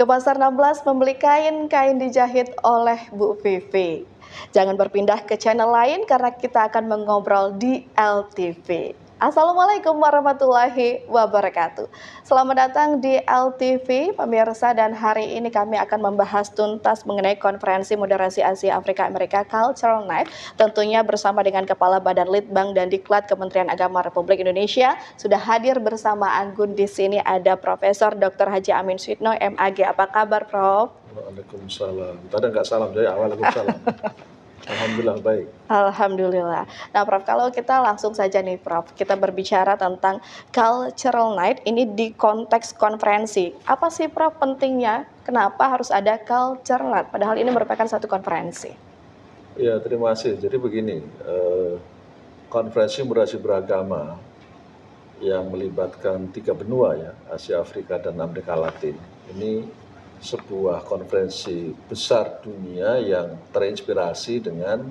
Pasar 16 membeli kain dijahit oleh Bu Vivi. Jangan berpindah ke channel lain karena kita akan mengobrol di LTV. Assalamualaikum warahmatullahi wabarakatuh. Selamat datang di LTV, pemirsa, dan hari ini kami akan membahas tuntas mengenai konferensi moderasi Asia Afrika Amerika Cultural Night, tentunya bersama dengan Kepala Badan Litbang dan Diklat Kementerian Agama Republik Indonesia. Sudah hadir bersama Anggun di sini ada Profesor Dr. Haji Amin Suyitno, MAG. Apa kabar, Prof? Waalaikumsalam. Tadi nggak salam saya, waalaikumsalam. Alhamdulillah baik. Alhamdulillah. Nah, Prof, kalau kita langsung saja nih, Prof, kita berbicara tentang Cultural Night ini di konteks konferensi. Apa sih, Prof, pentingnya? Kenapa harus ada Cultural Night? Padahal ini merupakan satu konferensi. Ya, terima kasih. Jadi begini, konferensi moderasi beragama yang melibatkan 3 benua ya, Asia, Afrika, dan Amerika Latin. Ini sebuah konferensi besar dunia yang terinspirasi dengan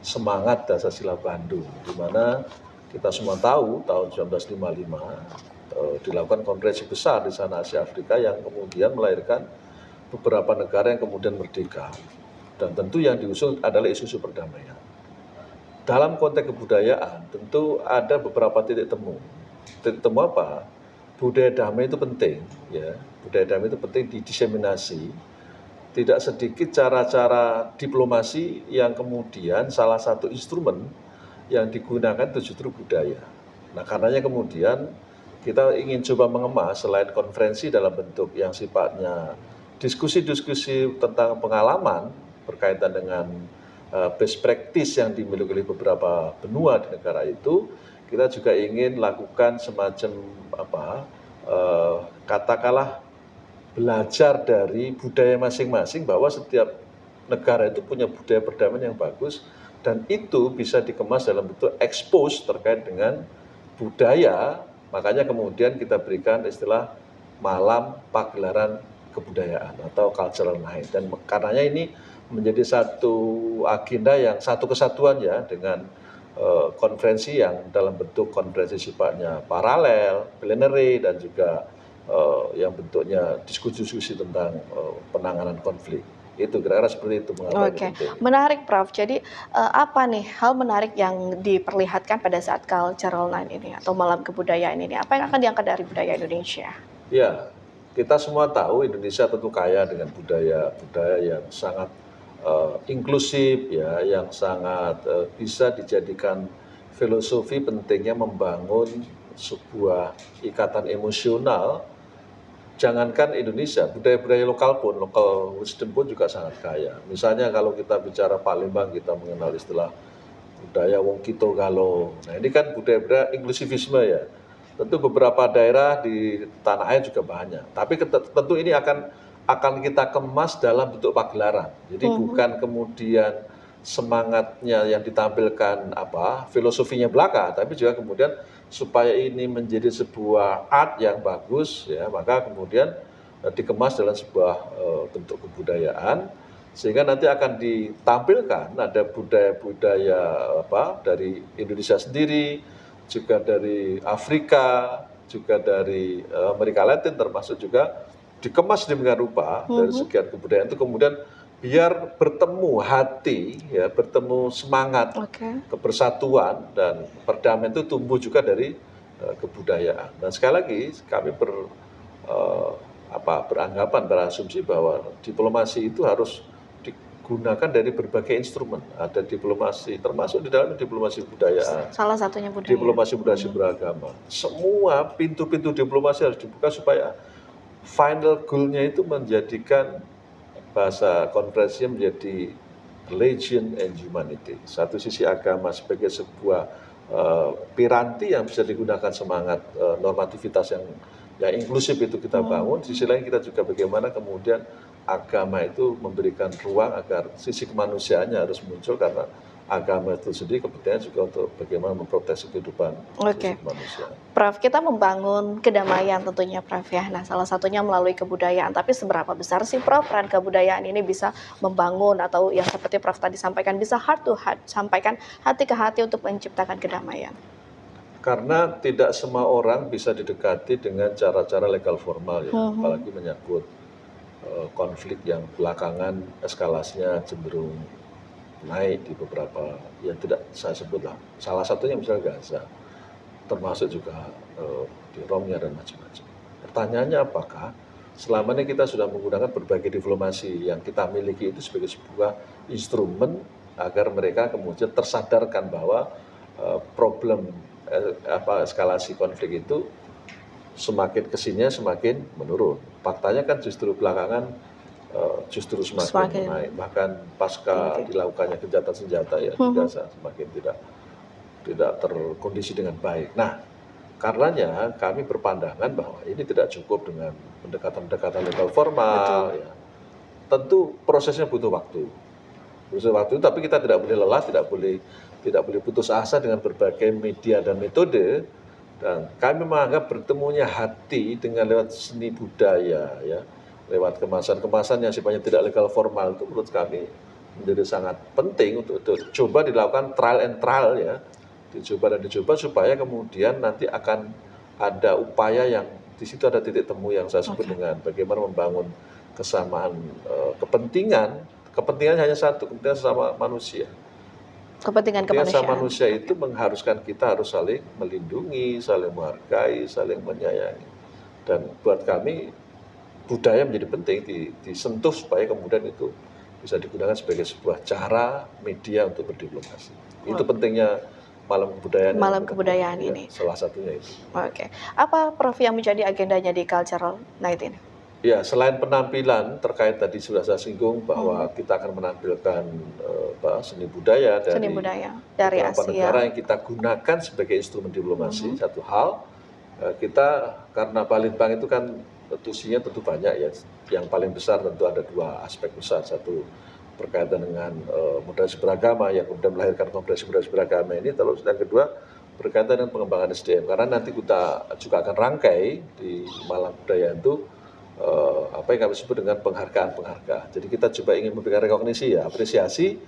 semangat Dasar-Sila Bandung, di mana kita semua tahu tahun 1955 dilakukan konferensi besar di sana Asia Afrika yang kemudian melahirkan beberapa negara yang kemudian merdeka, dan tentu yang diusung adalah isu-isu perdamaian. Dalam konteks kebudayaan tentu ada beberapa titik temu. Titik temu apa? Budaya damai itu penting, ya. Budaya damai itu penting didiseminasi. Tidak sedikit cara-cara diplomasi yang kemudian salah satu instrumen yang digunakan itu justru budaya. Nah, karenanya kemudian kita ingin coba mengemas selain konferensi dalam bentuk yang sifatnya diskusi-diskusi tentang pengalaman berkaitan dengan best practice yang dimiliki oleh beberapa benua di negara itu, kita juga ingin lakukan semacam katakanlah belajar dari budaya masing-masing, bahwa setiap negara itu punya budaya perdamaian yang bagus, dan itu bisa dikemas dalam bentuk expose terkait dengan budaya. Makanya kemudian kita berikan istilah malam pagelaran kebudayaan atau cultural night, dan karenanya ini menjadi satu agenda yang satu kesatuan ya dengan konferensi yang dalam bentuk konferensi sifatnya paralel, plenary, dan juga yang bentuknya diskusi-diskusi tentang penanganan konflik. Itu kira-kira seperti itu. Oke, menarik, Prof. Jadi apa nih hal menarik yang diperlihatkan pada saat Cultural Night ini atau malam kebudayaan ini? Apa yang akan diangkat dari budaya Indonesia? Ya, kita semua tahu Indonesia tentu kaya dengan budaya yang sangat inklusif ya, yang sangat bisa dijadikan filosofi pentingnya membangun sebuah ikatan emosional. Jangankan Indonesia, budaya-budaya lokal pun, local wisdom pun juga sangat kaya. Misalnya kalau kita bicara Palembang, kita mengenal istilah budaya wong kito galo. Nah, ini kan budaya-budaya inklusivisme ya. Tentu beberapa daerah di tanah air juga banyak. Tapi tentu ini akan kita kemas dalam bentuk pagelaran. Jadi bukan kemudian semangatnya yang ditampilkan filosofinya belaka, tapi juga kemudian supaya ini menjadi sebuah art yang bagus ya, maka kemudian dikemas dalam sebuah bentuk kebudayaan, sehingga nanti akan ditampilkan ada budaya-budaya dari Indonesia sendiri, juga dari Afrika, juga dari Amerika Latin, termasuk juga dikemas demikian rupa dari sekian kebudayaan itu, kemudian biar bertemu hati ya, bertemu semangat kebersatuan dan perdamaian itu tumbuh juga dari kebudayaan. Dan sekali lagi kami beranggapan, berasumsi bahwa diplomasi itu harus digunakan dari berbagai instrumen. Ada diplomasi, termasuk di dalam diplomasi budaya. Salah satunya budaya. Diplomasi budaya beragama. Semua pintu-pintu diplomasi harus dibuka supaya final goal-nya itu menjadikan bahasa konferensinya menjadi religion and humanity. Satu sisi agama sebagai sebuah piranti yang bisa digunakan semangat normativitas yang inklusif itu kita bangun. Sisi lain kita juga bagaimana kemudian agama itu memberikan ruang agar sisi kemanusiaannya harus muncul, karena agama itu sendiri kepentingan juga untuk bagaimana memproteksi kehidupan manusia. Prof, kita membangun kedamaian tentunya, Prof ya. Nah, salah satunya melalui kebudayaan. Tapi seberapa besar sih, Prof, peran kebudayaan ini bisa membangun atau yang seperti Prof tadi sampaikan bisa heart to heart, sampaikan hati ke hati untuk menciptakan kedamaian? Karena tidak semua orang bisa didekati dengan cara-cara legal formal ya, apalagi menyangkut konflik yang belakangan eskalasinya cenderung naik di beberapa, yang tidak saya sebutlah. Salah satunya misalnya Gaza, termasuk juga di Romnya dan macam-macam. Pertanyaannya apakah selama ini kita sudah menggunakan berbagai diplomasi yang kita miliki itu sebagai sebuah instrumen agar mereka kemudian tersadarkan bahwa problem eskalasi konflik itu semakin kesininya semakin menurun. Faktanya kan justru belakangan justru semakin naik. Bahkan pasca dilakukannya gencatan senjata ya di Gaza semakin tidak terkondisi dengan baik. Nah, karenanya kami berpandangan bahwa ini tidak cukup dengan pendekatan-pendekatan legal formal. Ya. Tentu prosesnya butuh waktu. Butuh waktu, tapi kita tidak boleh lelah, tidak boleh putus asa dengan berbagai media dan metode. Dan kami menganggap bertemunya hati dengan lewat seni budaya, ya, lewat kemasan-kemasan yang sifatnya tidak legal formal itu menurut kami menjadi sangat penting untuk coba dilakukan trial and trial, ya, dicoba dan dicoba supaya kemudian nanti akan ada upaya yang di situ ada titik temu yang saya sebut dengan bagaimana membangun kesamaan kepentingan hanya satu, kepentingan sesama manusia. Kepentingan sama manusia itu mengharuskan kita harus saling melindungi, saling menghargai, saling menyayangi. Dan buat kami budaya menjadi penting disentuh supaya kemudian itu bisa digunakan sebagai sebuah cara media untuk berdiplomasi. Itu pentingnya Malam Kebudayaan ini. Salah satunya itu. Oke. Apa Prof yang menjadi agendanya di Cultural Night ini? Ya, selain penampilan terkait tadi sudah saya singgung bahwa kita akan menampilkan seni budaya dari beberapa Asia. Negara yang kita gunakan sebagai instrumen diplomasi. Satu hal, kita karena Balitbang itu kan tusinya tentu banyak ya. Yang paling besar tentu ada dua aspek besar. Satu berkaitan dengan moderasi beragama yang kemudian melahirkan konferensi moderasi beragama ini. Terus yang kedua berkaitan dengan pengembangan SDM. Karena nanti kita juga akan rangkai di Malam Kebudayaan itu apa yang kami sebut dengan penghargaan. Jadi kita coba ingin memberikan rekognisi, ya, apresiasi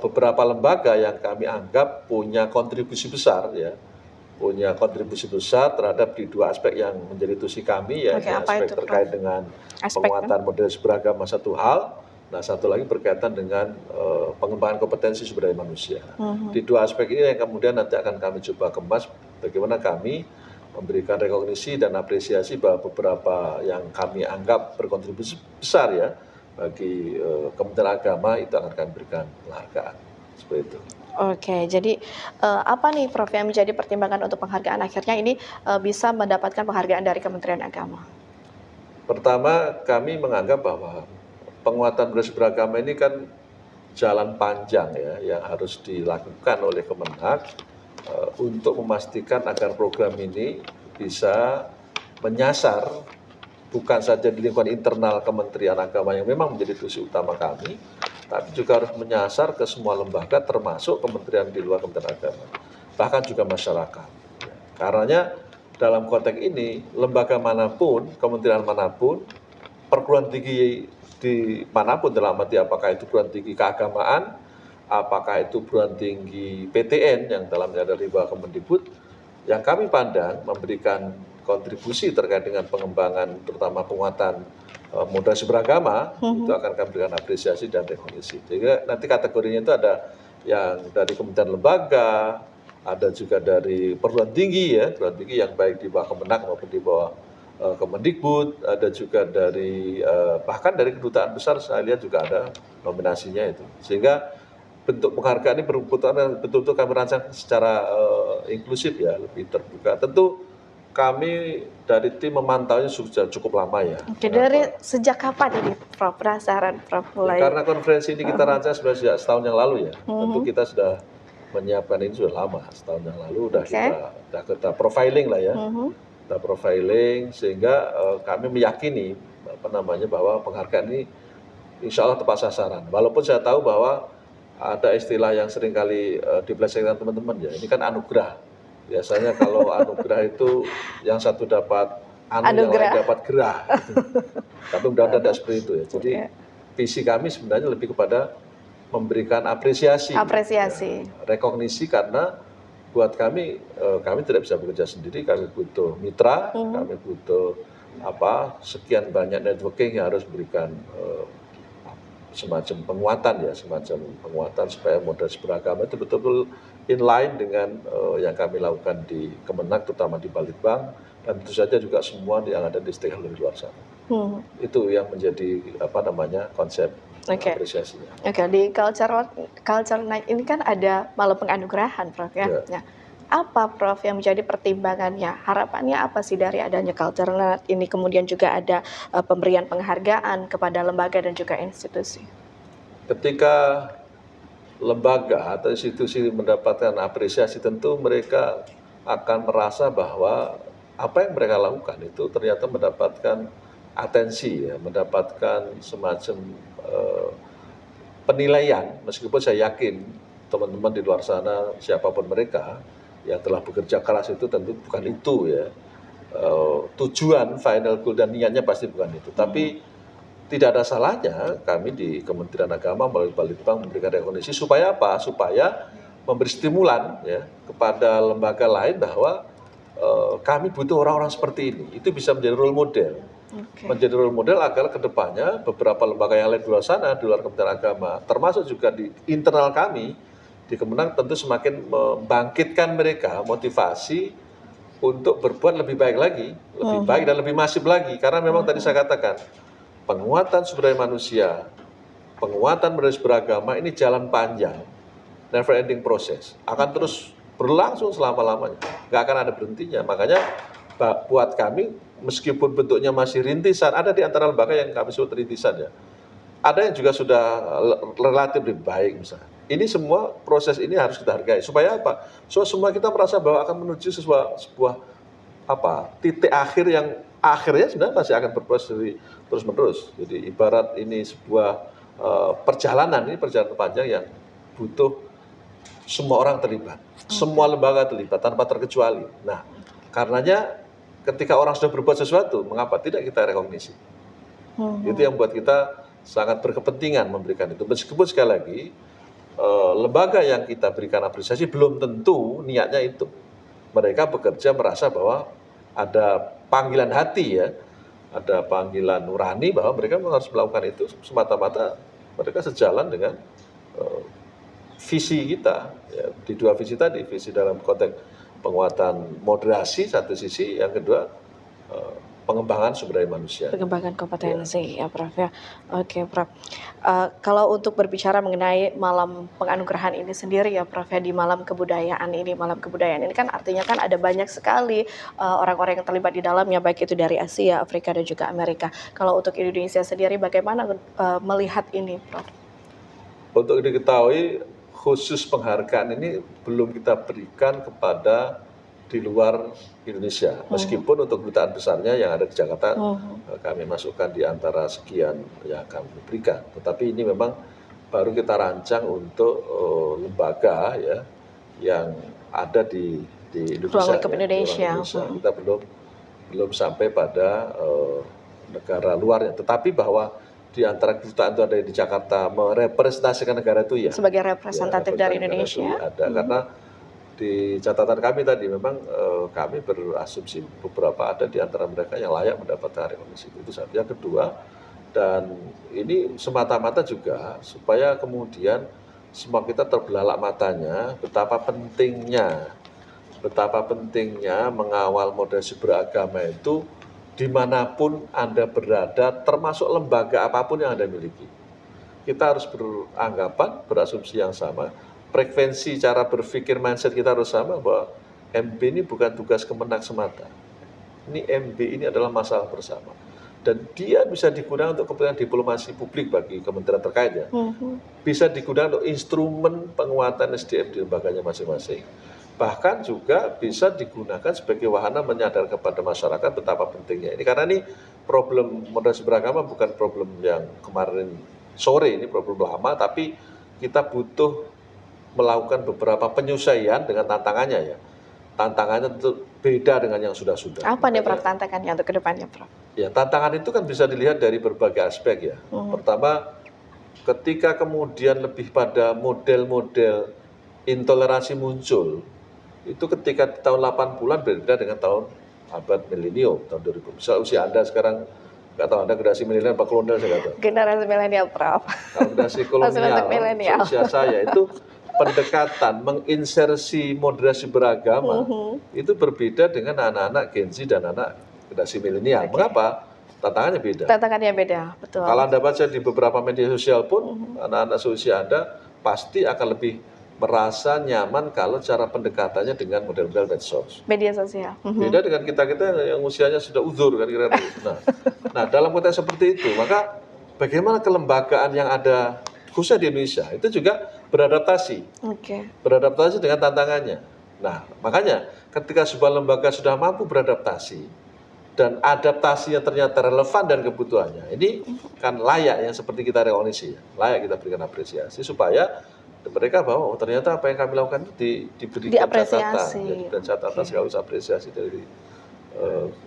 beberapa lembaga yang kami anggap punya kontribusi besar, ya, terhadap di dua aspek yang menjadi tusi kami, ya, aspek terkait dengan penguatan moderasi beragama satu hal, nah satu lagi berkaitan dengan pengembangan kompetensi sumber daya manusia. Di dua aspek ini yang kemudian nanti akan kami coba kemas bagaimana kami memberikan rekognisi dan apresiasi bahwa beberapa yang kami anggap berkontribusi besar, ya, bagi Kementerian Agama itu akan kami berikan penghargaan seperti itu. Oke, jadi apa nih Prof yang menjadi pertimbangan untuk penghargaan akhirnya ini bisa mendapatkan penghargaan dari Kementerian Agama? Pertama, kami menganggap bahwa penguatan moderasi beragama ini kan jalan panjang, ya, yang harus dilakukan oleh Kemenag untuk memastikan agar program ini bisa menyasar bukan saja di lingkungan internal Kementerian Agama yang memang menjadi tusi utama kami, tapi juga harus menyasar ke semua lembaga termasuk kementerian di luar Kementerian Agama, bahkan juga masyarakat. Karenanya dalam konteks ini lembaga manapun, kementerian manapun, perguruan tinggi di manapun dalam arti apakah itu perguruan tinggi keagamaan, apakah itu perguruan tinggi PTN yang dalamnya ada riba Kemendikbud, yang kami pandang memberikan kontribusi terkait dengan pengembangan terutama penguatan moderasi beragama, itu akan kami berikan apresiasi dan rekognisi. Jadi nanti kategorinya itu ada yang dari kementerian lembaga, ada juga dari perguruan tinggi, ya, perguruan tinggi yang baik di bawah Kemenak maupun di bawah Kemendikbud, ada juga dari bahkan dari kedutaan besar saya lihat juga ada nominasinya itu. Sehingga bentuk penghargaan ini betul-betul kami rancang secara inklusif, ya, lebih terbuka. Tentu kami dari tim memantaunya sudah cukup lama, ya. Oke, dari sejak kapan ini Prof? Penasaran Prof mulai? Ya, karena konferensi ini kita rancang sebenarnya sejak setahun yang lalu, ya. Tentu kita sudah menyiapkan ini sudah lama, setahun yang lalu kita profiling lah, ya. Kita profiling sehingga kami meyakini bahwa penghargaan ini insya Allah tepat sasaran. Walaupun saya tahu bahwa ada istilah yang seringkali dipelesetkan teman-teman, ya, ini kan anugerah. Biasanya kalau anugerah itu yang satu dapat yang lain dapat gerah. Gitu. Tapi mudah-mudahan tidak seperti itu, ya. Jadi visi kami sebenarnya lebih kepada memberikan apresiasi. Ya, rekognisi karena buat kami tidak bisa bekerja sendiri, kami butuh mitra, kami butuh sekian banyak networking yang harus berikan semacam penguatan supaya moderasi beragama itu betul-betul inline dengan yang kami lakukan di Kemenag, terutama di Balitbang, dan tentu saja juga semua yang ada di stakeholder di luar sana. Itu yang menjadi konsep apresiasinya. Oke, di culture night ini kan ada malam penganugerahan, Prof ya. Nah, apa Prof yang menjadi pertimbangannya? Harapannya apa sih dari adanya culture night ini? Kemudian juga ada pemberian penghargaan kepada lembaga dan juga institusi. Ketika lembaga atau institusi mendapatkan apresiasi, tentu mereka akan merasa bahwa apa yang mereka lakukan itu ternyata mendapatkan atensi, ya, mendapatkan semacam penilaian. Meskipun saya yakin teman-teman di luar sana, siapapun mereka yang telah bekerja keras, itu tentu bukan itu, ya, tujuan final goal dan niatnya pasti bukan itu. Tapi tidak ada salahnya kami di Kementerian Agama melalui Balitbang memberikan rekognisi supaya apa? Supaya memberi stimulan, ya, kepada lembaga lain bahwa kami butuh orang-orang seperti ini. Itu bisa menjadi role model. Menjadi role model agar kedepannya beberapa lembaga yang lain di luar sana, di luar Kementerian Agama, termasuk juga di internal kami di Kemenang, tentu semakin membangkitkan mereka motivasi untuk berbuat lebih baik lagi, lebih baik dan lebih masif lagi. Karena memang tadi saya katakan, penguatan sumber daya manusia, penguatan moderasi beragama ini jalan panjang, never ending proses, akan terus berlangsung selama-lamanya, nggak akan ada berhentinya. Makanya buat kami, meskipun bentuknya masih rintisan, ada di antara lembaga yang kami sebut rintisan, ya, ada yang juga sudah relatif lebih baik misalnya. Ini semua proses ini harus kita hargai. Supaya apa? So semua kita merasa bahwa akan menuju sebuah titik akhir yang akhirnya sebenarnya masih akan berproses terus menerus. Jadi ibarat ini sebuah perjalanan panjang yang butuh semua orang terlibat, semua lembaga terlibat tanpa terkecuali. Nah, karenanya ketika orang sudah berbuat sesuatu, mengapa tidak kita rekognisi? Itu yang buat kita sangat berkepentingan memberikan itu. Meskipun sekali lagi lembaga yang kita berikan apresiasi belum tentu niatnya itu. Mereka bekerja merasa bahwa ada panggilan hati, ya, ada panggilan nurani bahwa mereka harus melakukan itu semata-mata mereka sejalan dengan visi kita, ya, di dua visi tadi, visi dalam konteks penguatan moderasi satu sisi, yang kedua pengembangan sumber daya manusia. Pengembangan kompetensi, ya Prof ya. Oke Prof. Kalau untuk berbicara mengenai malam penganugerahan ini sendiri, ya Prof ya, di malam kebudayaan ini kan artinya kan ada banyak sekali orang-orang yang terlibat di dalamnya, baik itu dari Asia, Afrika dan juga Amerika. Kalau untuk Indonesia sendiri bagaimana melihat ini, Prof? Untuk diketahui, khusus penghargaan ini belum kita berikan kepada di luar Indonesia. Meskipun untuk kedutaan besarnya yang ada di Jakarta kami masukkan di antara sekian yang kami berikan. Tetapi ini memang baru kita rancang untuk lembaga, ya, yang ada di Indonesia. Indonesia. Kita belum sampai pada negara luarnya. Tetapi bahwa di antara kedutaan itu ada di Jakarta merepresentasikan negara itu, ya. Sebagai representatif dari Indonesia. Ada, karena di catatan kami tadi memang kami berasumsi beberapa ada di antara mereka yang layak mendapatkan rekognisi. Itu satu. Yang kedua, dan ini semata-mata juga supaya kemudian semua kita terbelalak matanya betapa pentingnya mengawal moderasi beragama itu dimanapun Anda berada, termasuk lembaga apapun yang Anda miliki. Kita harus berasumsi yang sama, frekuensi cara berpikir mindset kita harus sama, bahwa MB ini bukan tugas Kemenag semata. Ini MB ini adalah masalah bersama. Dan dia bisa digunakan untuk kepentingan diplomasi publik bagi kementerian terkait, ya. Bisa digunakan untuk instrumen penguatan SDM di lembaganya masing-masing. Bahkan juga bisa digunakan sebagai wahana menyadar kepada masyarakat betapa pentingnya ini. Karena ini problem moderasi beragama bukan problem yang kemarin sore, ini problem lama, tapi kita butuh melakukan beberapa penyesuaian dengan tantangannya, ya. Tantangannya tentu beda dengan yang sudah-sudah. Apa nih Prof tantangannya untuk kedepannya, Prof? Ya, tantangan itu kan bisa dilihat dari berbagai aspek, ya. Pertama, ketika kemudian lebih pada model-model intoleransi muncul, itu ketika tahun 80-an berbeda dengan tahun abad milenium tahun 2000. Misal usia Anda sekarang, nggak tahu Anda generasi milenial apa kolonial, saya nggak tahu. Generasi milenial, Prof. Kalau generasi Masuk kolonial, milenial. usia saya itu pendekatan menginsersi moderasi beragama itu berbeda dengan anak-anak Gen Z dan anak generasi milenial. Mengapa? Tantangannya beda. Tantangannya beda, betul. Kalau Anda baca di beberapa media sosial pun, anak-anak seusia Anda pasti akan lebih merasa nyaman kalau cara pendekatannya dengan model-model medsos. Media sosial. Beda dengan kita-kita yang usianya sudah uzur kan kira-kira. Nah, dalam konteks seperti itu, maka bagaimana kelembagaan yang ada khususnya di Indonesia itu juga beradaptasi. Beradaptasi dengan tantangannya. Nah, makanya ketika sebuah lembaga sudah mampu beradaptasi dan adaptasinya ternyata relevan dan kebutuhannya, ini kan layak yang seperti kita rekognisi, layak kita berikan apresiasi supaya mereka bahwa oh, ternyata apa yang kami lakukan itu diberikan catatan sekaligus apresiasi dari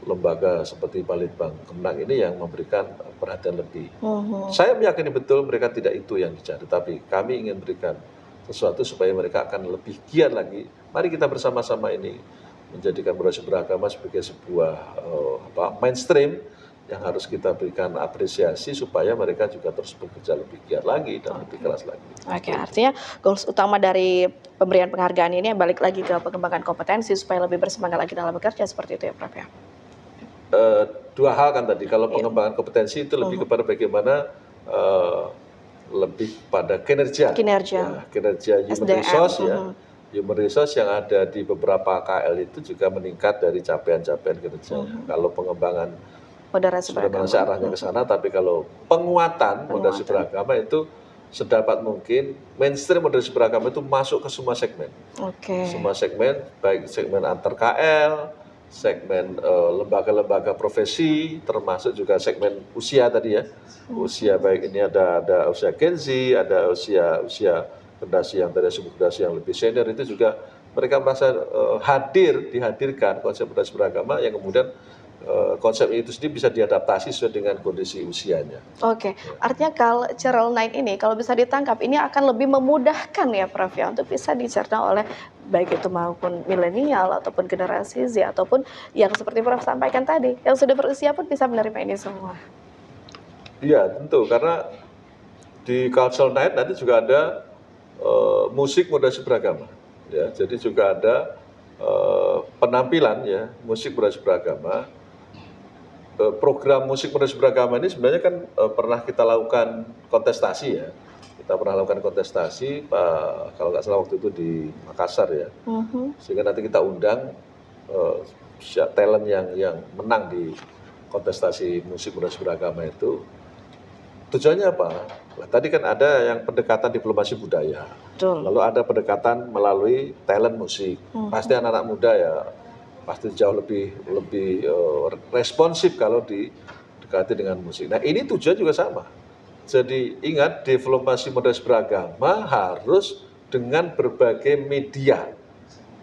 lembaga seperti Balitbang Kemenang ini yang memberikan perhatian lebih. Saya meyakini betul mereka tidak itu yang dicari, tapi kami ingin berikan sesuatu supaya mereka akan lebih giat lagi. Mari kita bersama-sama ini menjadikan moderasi beragama sebagai sebuah mainstream yang harus kita berikan apresiasi supaya mereka juga terus bekerja lebih giat lagi dan lebih keras lagi. Oke, artinya goals utama dari pemberian penghargaan ini balik lagi ke pengembangan kompetensi supaya lebih bersemangat lagi dalam bekerja, seperti itu ya Prof ya? Dua hal kan tadi, kalau pengembangan kompetensi itu lebih kepada bagaimana lebih pada kinerja human resource ya. Human resource yang ada di beberapa KL itu juga meningkat dari capaian-capaian kinerja. Kalau pengembangan sebenarnya arahnya ke sana, tapi kalau penguatan moderasi beragama itu sedapat mungkin mainstream moderasi beragama itu masuk ke semua segmen. Semua segmen, baik segmen antar KL, segmen lembaga-lembaga profesi, termasuk juga segmen usia tadi ya. Usia baik ini ada usia Gen Z, ada usia generasi yang tadi sebut generasi yang lebih senior, itu juga mereka merasa dihadirkan konsep moderasi beragama yang kemudian konsep itu sendiri bisa diadaptasi sesuai dengan kondisi usianya. Artinya cultural night ini kalau bisa ditangkap ini akan lebih memudahkan ya Prof ya untuk bisa dicerna oleh baik itu maupun milenial ataupun generasi Z ataupun yang seperti Prof sampaikan tadi yang sudah berusia pun bisa menerima ini semua. Iya tentu, karena di cultural night nanti juga ada musik moderasi beragama, ya. Jadi juga ada penampilan ya musik moderasi beragama. Program musik moderasi beragama ini sebenarnya kan pernah kita lakukan kontestasi ya. Kita pernah lakukan kontestasi, kalau nggak salah waktu itu di Makassar ya. Sehingga nanti kita undang talent yang menang di kontestasi musik moderasi beragama itu. Tujuannya apa? Nah, tadi kan ada yang pendekatan diplomasi budaya. Lalu ada pendekatan melalui talent musik. Pasti anak-anak muda ya pasti jauh lebih responsif kalau didekati dengan musik. Nah ini tujuan juga sama. Jadi ingat, diplomasi moderasi beragama harus dengan berbagai media,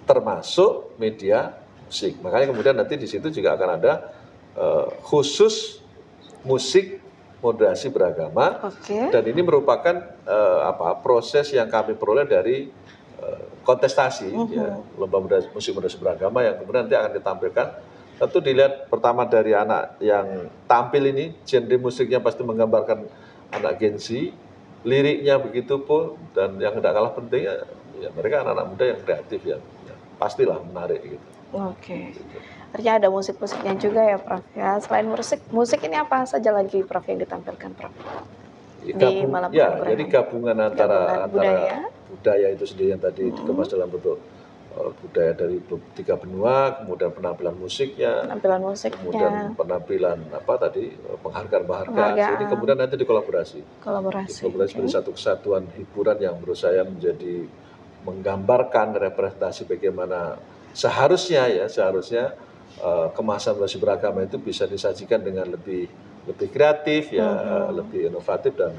termasuk media musik. Makanya kemudian nanti di situ juga akan ada khusus musik moderasi beragama. Dan ini merupakan proses yang kami peroleh dari kontestasi ya, lomba musik moderasi beragama yang kemudian nanti akan ditampilkan. Tentu dilihat pertama dari anak yang tampil ini, genre musiknya pasti menggambarkan anak Gen Z, liriknya begitu pun, dan yang tidak kalah pentingnya ya mereka anak-anak muda yang kreatif ya pastilah menarik gitu. Artinya ada musik-musiknya juga ya Prof ya. Selain musik ini apa saja lagi Prof yang ditampilkan Prof? Jadi gabungan antara budaya itu sendiri yang tadi dikemas dalam bentuk budaya dari 3 benua, kemudian penampilan musiknya, kemudian penampilan penghargaan. Jadi kemudian nanti dikolaborasi menjadi satu kesatuan hiburan yang menurut saya menjadi menggambarkan representasi bagaimana seharusnya kemasan moderasi beragama itu bisa disajikan dengan lebih kreatif ya, lebih inovatif dan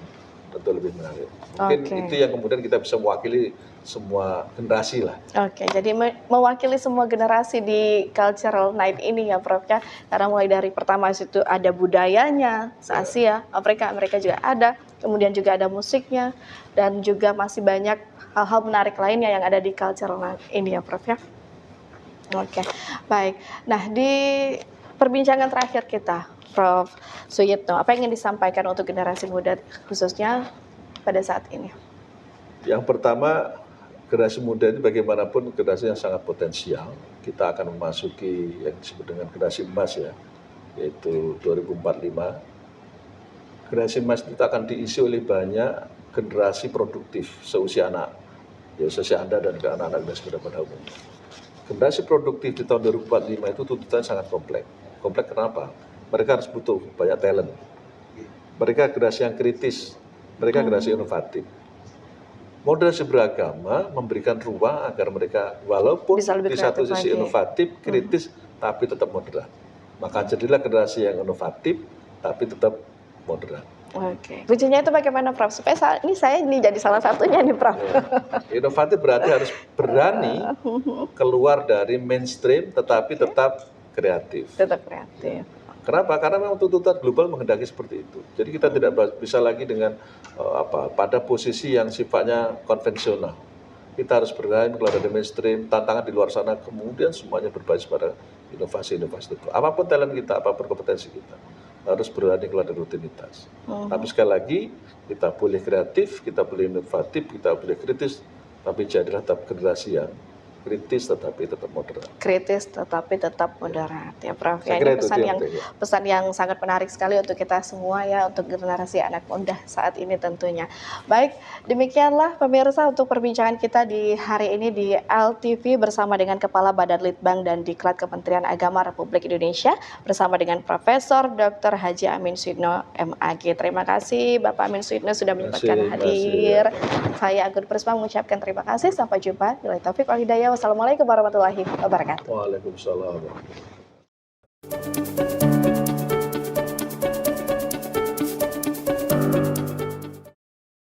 tentu lebih menarik. Mungkin itu yang kemudian kita bisa mewakili semua generasi lah. Jadi mewakili semua generasi di cultural night ini ya Prof ya. Karena mulai dari pertama itu ada budayanya, Asia, Afrika, mereka juga ada. Kemudian juga ada musiknya dan juga masih banyak hal-hal menarik lainnya yang ada di cultural night ini ya Prof ya. Oke, baik. Nah, di perbincangan terakhir kita, Prof. Suyitno, apa yang ingin disampaikan untuk generasi muda khususnya pada saat ini? Yang pertama, generasi muda ini bagaimanapun generasi yang sangat potensial. Kita akan memasuki yang disebut dengan generasi emas ya, yaitu 2045. Generasi emas itu akan diisi oleh banyak generasi produktif seusia anak, ya seusia Anda dan ke anak-anak generasi muda pada umumnya. Generasi produktif di tahun 2045 itu tuntutan sangat kompleks. Kompleks kenapa? Mereka harus butuh banyak talent. Mereka generasi yang kritis, mereka generasi inovatif. Moderasi beragama memberikan ruang agar mereka walaupun Bisa lebih di satu kreatif sisi lagi. inovatif, kritis, tapi tetap moderat. Maka jadilah generasi yang inovatif, tapi tetap moderat. Oke, kuncinya itu bagaimana, Prof? Supaya saya ini jadi salah satunya nih, Prof. Ya. Inovatif berarti harus berani keluar dari mainstream, tetapi tetap kreatif. Tetap kreatif. Kenapa? Karena memang tuntutan global menghendaki seperti itu. Jadi kita tidak bisa lagi dengan pada posisi yang sifatnya konvensional. Kita harus berani keluar dari mainstream, tantangan di luar sana, kemudian semuanya berbasis pada inovasi-inovasi itu. Apapun talent kita, apapun kompetensi kita, harus berani keluar dari rutinitas. Tapi sekali lagi, kita boleh kreatif, kita boleh inovatif, kita boleh kritis, tapi jadilah tetap generasi yang kritis tetapi tetap moderat. Kritis tetapi tetap moderat ya, Prof. Ya, Saya kira ini itu yang penting, ya. pesan yang sangat menarik sekali untuk kita semua ya, untuk generasi anak muda saat ini tentunya. Baik, demikianlah pemirsa untuk perbincangan kita di hari ini di LTV bersama dengan Kepala Badan Litbang dan Diklat Kementerian Agama Republik Indonesia bersama dengan Profesor Dr. Haji Amin Suyitno MAG. Terima kasih Bapak Amin Suyitno sudah menyempatkan hadir. Saya Anggun Prisma mengucapkan terima kasih. Sampai jumpa. Billahi taufiq wal hidayah. Wassalamualaikum warahmatullahi wabarakatuh. Waalaikumsalam warahmatullahi wabarakatuh.